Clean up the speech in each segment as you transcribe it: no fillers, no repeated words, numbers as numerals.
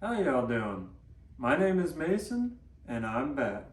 How y'all doing? My name is Mason, and I'm back.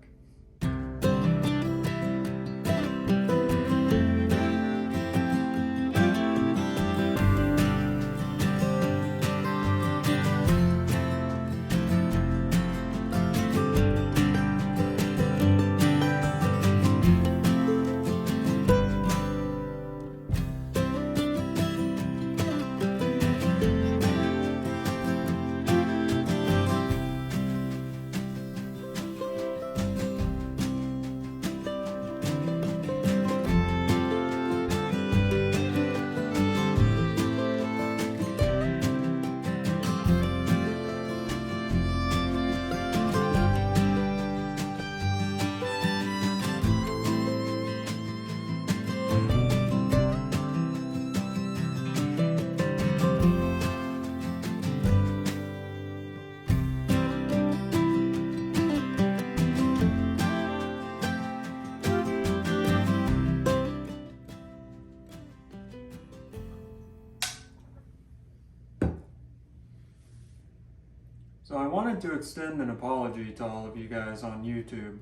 So I wanted to extend an apology to all of you guys on YouTube.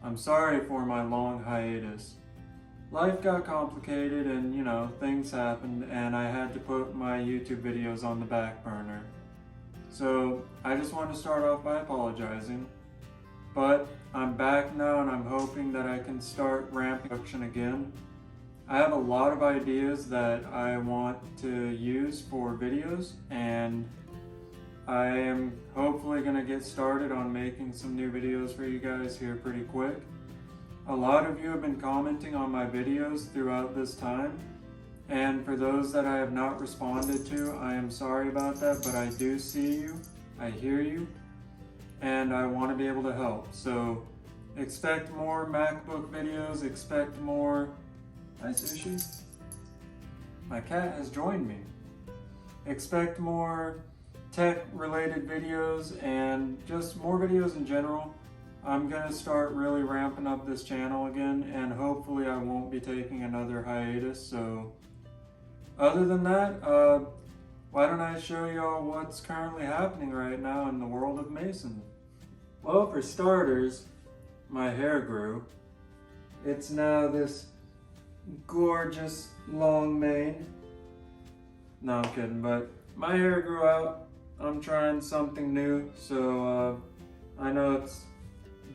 I'm sorry for my long hiatus. Life got complicated and, things happened and I had to put my YouTube videos on the back burner. So I just want to start off by apologizing. But I'm back now and I'm hoping that I can start ramping production again. I have a lot of ideas that I want to use for videos, and I am hopefully going to get started on making some new videos for you guys here pretty quick. A lot of you have been commenting on my videos throughout this time, and for those that I have not responded to, I am sorry about that, but I do see you, I hear you, and I want to be able to help. So expect more MacBook videos, expect more... Hi Sushi. My cat has joined me. Expect more tech related videos and just more videos in general. I'm gonna start really ramping up this channel again, and hopefully I won't be taking another hiatus. So other than that, why don't I show y'all what's currently happening right now in the world of Mason. Well, for starters, my hair grew. It's now this gorgeous long mane. No, I'm kidding, but my hair grew out. I'm trying something new, so I know it's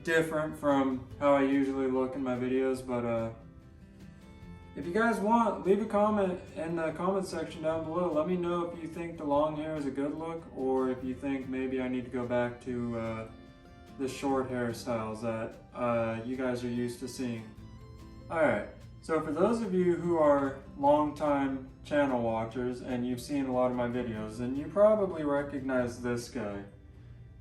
different from how I usually look in my videos, but if you guys want, leave a comment in the comment section down below. Let me know if you think the long hair is a good look, or if you think maybe I need to go back to the short hairstyles that you guys are used to seeing. Alright, so for those of you who are longtime channel watchers and you've seen a lot of my videos, then you probably recognize this guy.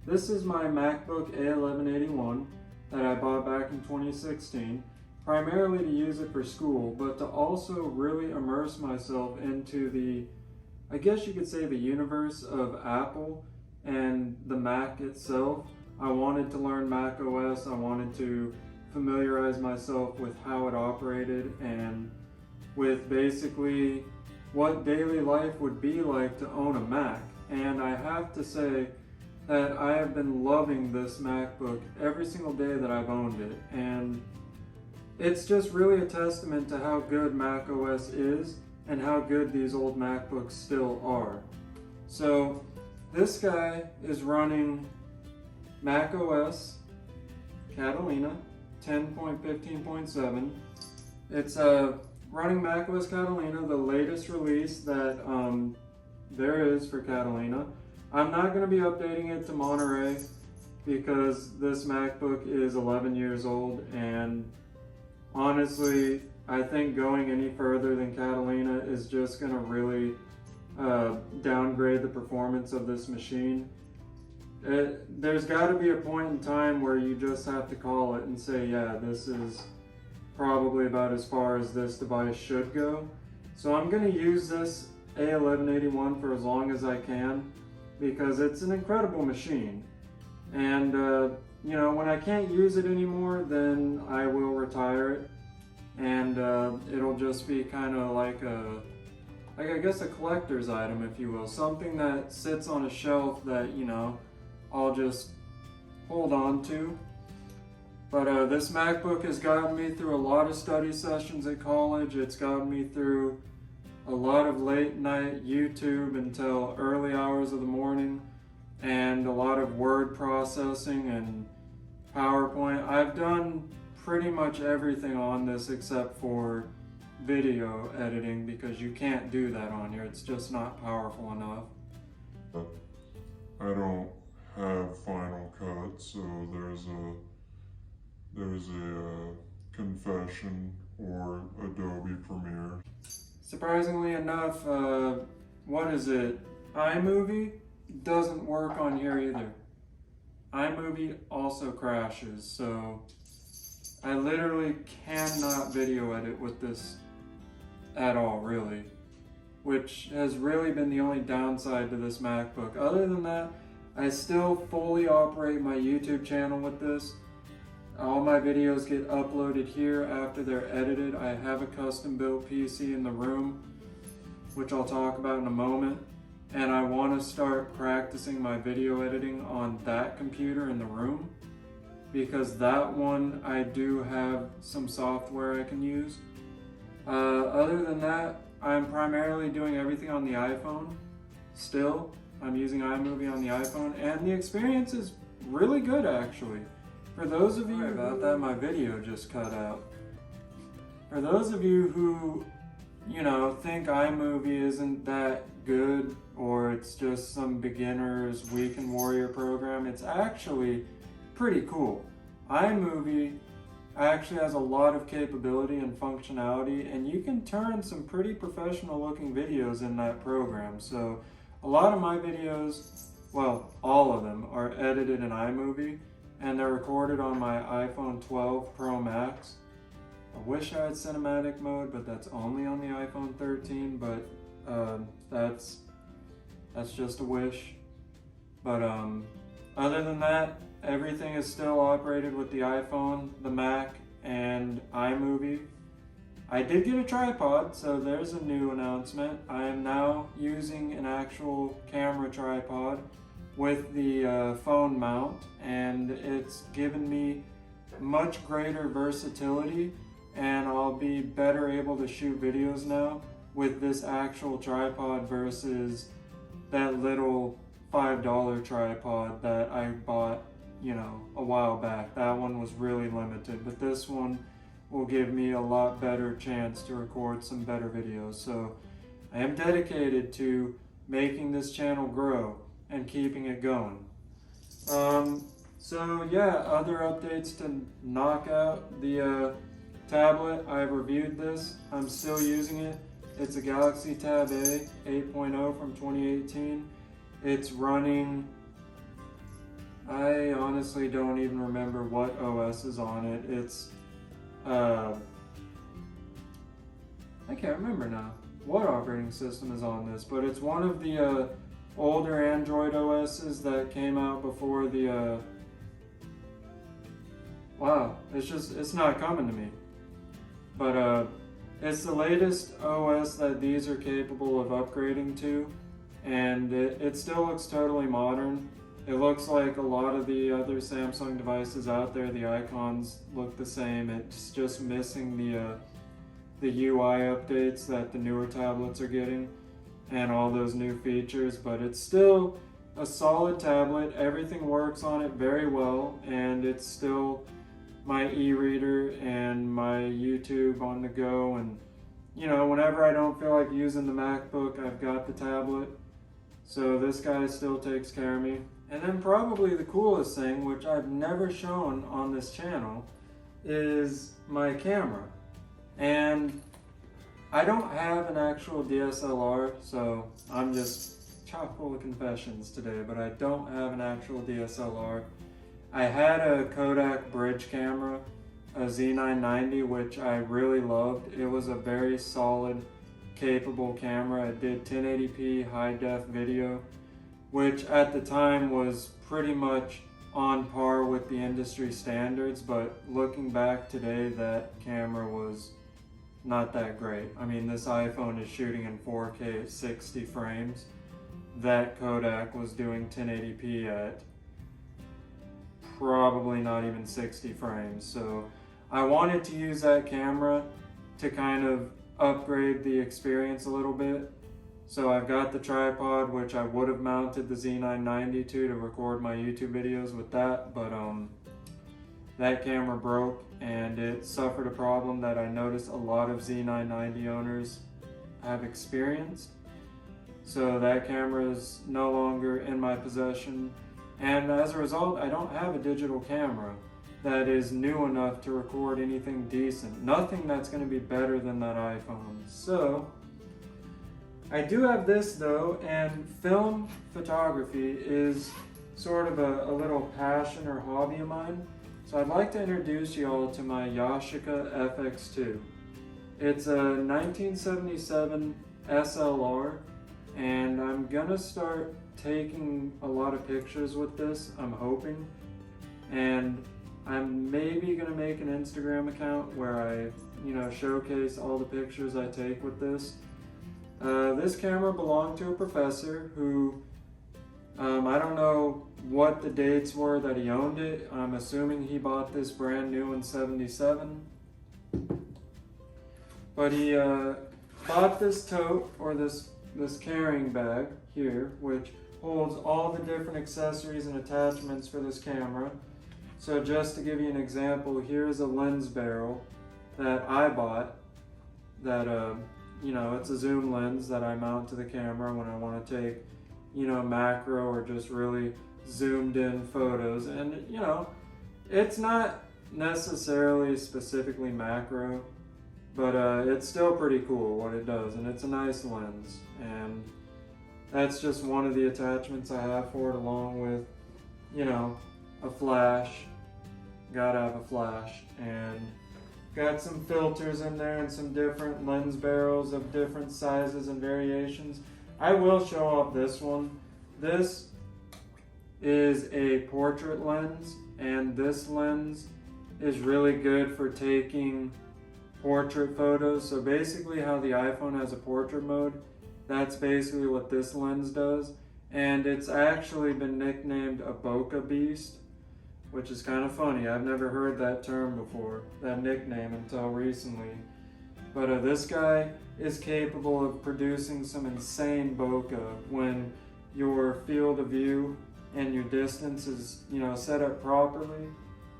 This is my MacBook A1181 that I bought back in 2016, primarily to use it for school, but to also really immerse myself into the, I guess you could say, the universe of Apple and the Mac itself. I wanted to learn Mac OS, I wanted to familiarize myself with how it operated and with basically what daily life would be like to own a Mac. And I have to say that I have been loving this MacBook every single day that I've owned it, and it's just really a testament to how good Mac OS is and how good these old MacBooks still are. So this guy is running Mac OS Catalina 10.15.7. It's running macOS Catalina, the latest release that there is for Catalina. I'm not going to be updating it to Monterey because this MacBook is 11 years old, and honestly, I think going any further than Catalina is just going to really downgrade the performance of this machine. There's got to be a point in time where you just have to call it and say, yeah, this is probably about as far as this device should go. So I'm going to use this A1181 for as long as I can because it's an incredible machine. And when I can't use it anymore, then I will retire it, and it'll just be kind of like I guess a collector's item, if you will, something that sits on a shelf that I'll just hold on to. But this MacBook has gotten me through a lot of study sessions at college. It's gotten me through a lot of late night YouTube until early hours of the morning, and a lot of word processing and PowerPoint. I've done pretty much everything on this except for video editing, because you can't do that on here. It's just not powerful enough. I don't have Final Cut, so there's a confession or Adobe Premiere. Surprisingly enough, what is it? iMovie doesn't work on here either. iMovie also crashes, so I literally cannot video edit with this at all, really, which has really been the only downside to this MacBook. Other than that, I still fully operate my YouTube channel with this. All my videos get uploaded here after they're edited. I have a custom built PC in the room, which I'll talk about in a moment. And I want to start practicing my video editing on that computer in the room, because that one I do have some software I can use. Other than that, I'm primarily doing everything on the iPhone. Still, I'm using iMovie on the iPhone, and the experience is really good, actually. For those of you about that, my video just cut out. For those of you who, think iMovie isn't that good, or it's just some beginner's weekend warrior program, it's actually pretty cool. iMovie actually has a lot of capability and functionality, and you can turn some pretty professional looking videos in that program. So a lot of my videos, well, all of them, are edited in iMovie, and they're recorded on my iPhone 12 Pro Max. I wish I had cinematic mode, but that's only on the iPhone 13, but that's just a wish. But other than that, everything is still operated with the iPhone, the Mac, and iMovie. I did get a tripod, so there's a new announcement. I am now using an actual camera tripod with the phone mount, and it's given me much greater versatility, and I'll be better able to shoot videos now with this actual tripod versus that little $5 tripod that I bought, a while back. That one was really limited, but this one will give me a lot better chance to record some better videos. So I am dedicated to making this channel grow and keeping it going. So yeah, other updates to knock out. The tablet, I've reviewed this. I'm still using it. It's a Galaxy Tab A 8.0 from 2018. It's running, I honestly don't even remember what OS is on it. It's, I can't remember now what operating system is on this, but it's one of the older Android OSs that came out before the, wow, it's not coming to me. But it's the latest OS that these are capable of upgrading to, and it still looks totally modern. It looks like a lot of the other Samsung devices out there. The icons look the same. It's just missing the UI updates that the newer tablets are getting and all those new features, but it's still a solid tablet. Everything works on it very well, and it's still my e-reader and my YouTube on the go. And whenever I don't feel like using the MacBook, I've got the tablet. So this guy still takes care of me. And then probably the coolest thing, which I've never shown on this channel, is my camera. And I don't have an actual DSLR, so I'm just chock full of confessions today, but I don't have an actual DSLR. I had a Kodak bridge camera, a Z990, which I really loved. It was a very solid, capable camera. It did 1080p high def video, which at the time was pretty much on par with the industry standards, but looking back today, that camera was not that great. I mean, this iPhone is shooting in 4K at 60 frames. That Kodak was doing 1080p at probably not even 60 frames. So I wanted to use that camera to kind of upgrade the experience a little bit. So I've got the tripod, which I would have mounted the Z990 to record my YouTube videos with that, but that camera broke and it suffered a problem that I noticed a lot of Z990 owners have experienced. So that camera is no longer in my possession, and as a result I don't have a digital camera that is new enough to record anything decent. Nothing that's going to be better than that iPhone. So I do have this though, and film photography is sort of a little passion or hobby of mine. So I'd like to introduce y'all to my Yashica FX2. It's a 1977 SLR, and I'm gonna start taking a lot of pictures with this, I'm hoping. And I'm maybe gonna make an Instagram account where I, showcase all the pictures I take with this. This camera belonged to a professor who, I don't know what the dates were that he owned it. I'm assuming he bought this brand new in '77. But he bought this tote, or this carrying bag here, which holds all the different accessories and attachments for this camera. So just to give you an example, here's a lens barrel that I bought that it's a zoom lens that I mount to the camera when I want to take, macro or just really zoomed in photos. And, it's not necessarily specifically macro, but it's still pretty cool what it does, and it's a nice lens. And that's just one of the attachments I have for it, along with, a flash. Gotta have a flash. And got some filters in there and some different lens barrels of different sizes and variations. I will show off this one. This is a portrait lens, and this lens is really good for taking portrait photos. So basically how the iPhone has a portrait mode, that's basically what this lens does. And it's actually been nicknamed a bokeh beast, which is kind of funny. I've never heard that term before, that nickname, until recently. But this guy is capable of producing some insane bokeh when your field of view and your distance is, set up properly.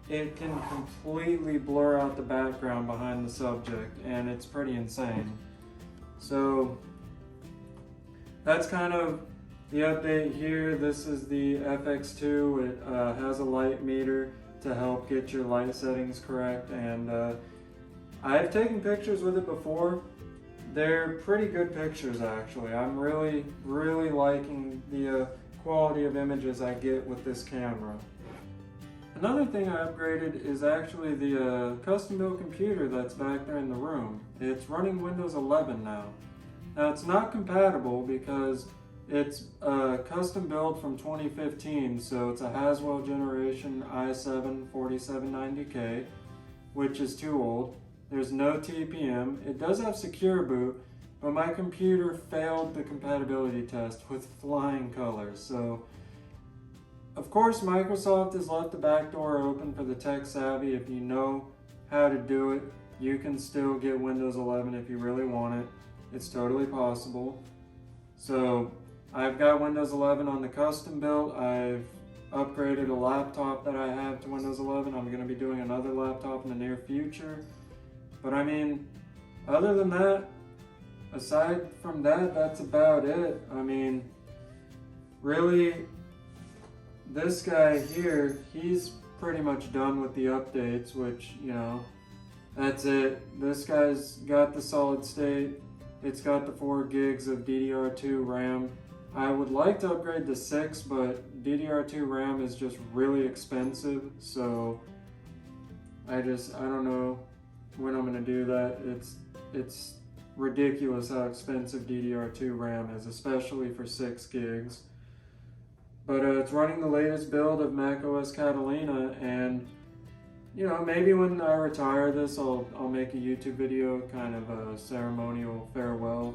It can completely blur out the background behind the subject, and it's pretty insane. So that's kind of the update here. This is the FX2. It has a light meter to help get your light settings correct, and I've taken pictures with it before. They're pretty good pictures, actually. I'm really, really liking the quality of images I get with this camera. Another thing I upgraded is actually the custom-built computer that's back there in the room. It's running Windows 11 now. Now it's not compatible because it's custom built from 2015, so it's a Haswell generation i7 4790K, which is too old. There's no TPM. It does have secure boot, but my computer failed the compatibility test with flying colors. So, of course, Microsoft has left the back door open for the tech savvy. If you know how to do it, you can still get Windows 11 if you really want it. It's totally possible. So, I've got Windows 11 on the custom build. I've upgraded a laptop that I have to Windows 11. I'm going to be doing another laptop in the near future. But I mean, other than that, aside from that, that's about it. I mean, really, this guy here, he's pretty much done with the updates, which, that's it. This guy's got the solid state. It's got the 4 gigs of DDR2 RAM. I would like to upgrade to 6, but DDR2 RAM is just really expensive, so I don't know when I'm gonna do that. It's ridiculous how expensive DDR2 RAM is, especially for 6 gigs. But it's running the latest build of macOS Catalina, and maybe when I retire this, I'll make a YouTube video, kind of a ceremonial farewell,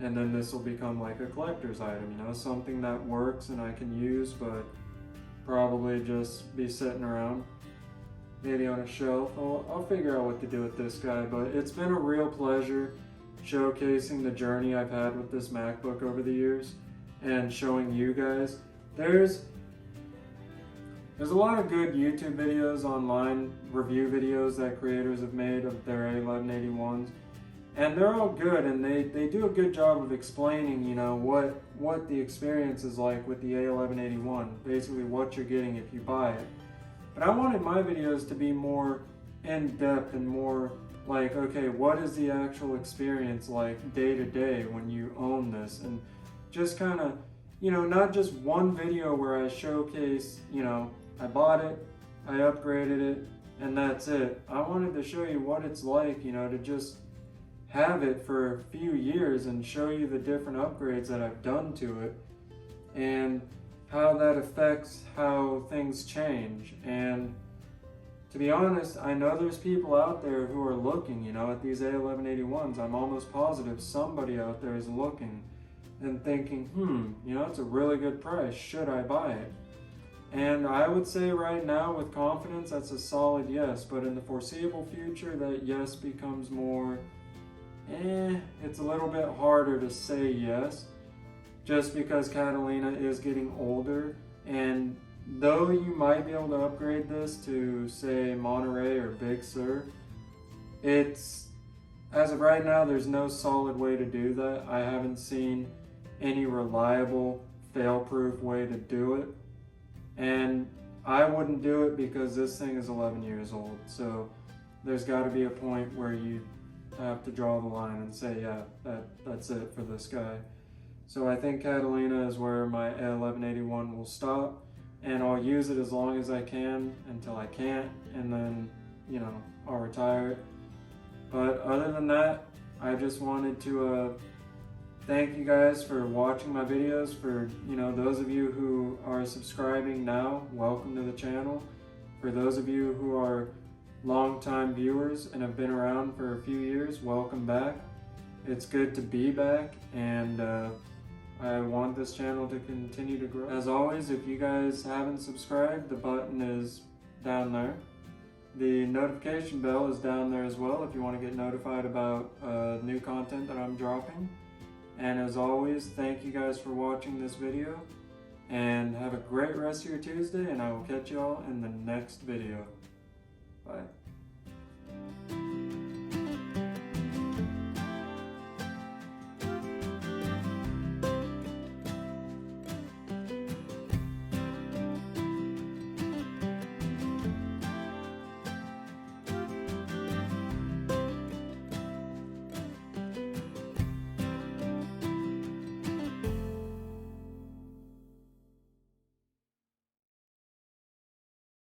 and then this will become like a collector's item, something that works and I can use, but probably just be sitting around, maybe on a shelf. I'll figure out what to do with this guy, but it's been a real pleasure showcasing the journey I've had with this MacBook over the years and showing you guys. There's a lot of good YouTube videos online, review videos that creators have made of their A1181s, and they're all good, and they do a good job of explaining, you know, what the experience is like with the A1181, basically what you're getting if you buy it. But I wanted my videos to be more in-depth and more like, okay, what is the actual experience like day to day when you own this? And just kind of, you know, not just one video where I showcase, you know, I bought it, I upgraded it, and that's it. I wanted to show you what it's like, you know, to just have it for a few years and show you the different upgrades that I've done to it and how that affects how things change. And to be honest, I know there's people out there who are looking, you know, at these A1181s. I'm almost positive somebody out there is looking and thinking, you know, it's a really good price. Should I buy it? And I would say right now with confidence, that's a solid yes. But in the foreseeable future, that yes becomes more, it's a little bit harder to say yes, just because Catalina is getting older. And though you might be able to upgrade this to, say, Monterey or Big Sur, it's, as of right now, there's no solid way to do that. I haven't seen any reliable, fail-proof way to do it. And I wouldn't do it because this thing is 11 years old. So there's got to be a point where you have to draw the line and say, yeah, that's it for this guy. So I think Catalina is where my A1181 will stop, and I'll use it as long as I can until I can't, and then, you know, I'll retire it. But other than that, I just wanted to thank you guys for watching my videos. For, you know, those of you who are subscribing now, welcome to the channel. For those of you who are long-time viewers and have been around for a few years, welcome back. It's good to be back, and I want this channel to continue to grow. As always, if you guys haven't subscribed, the button is down there. The notification bell is down there as well if you want to get notified about new content that I'm dropping. And as always, thank you guys for watching this video, and have a great rest of your Tuesday, and I will catch you all in the next video. Bye.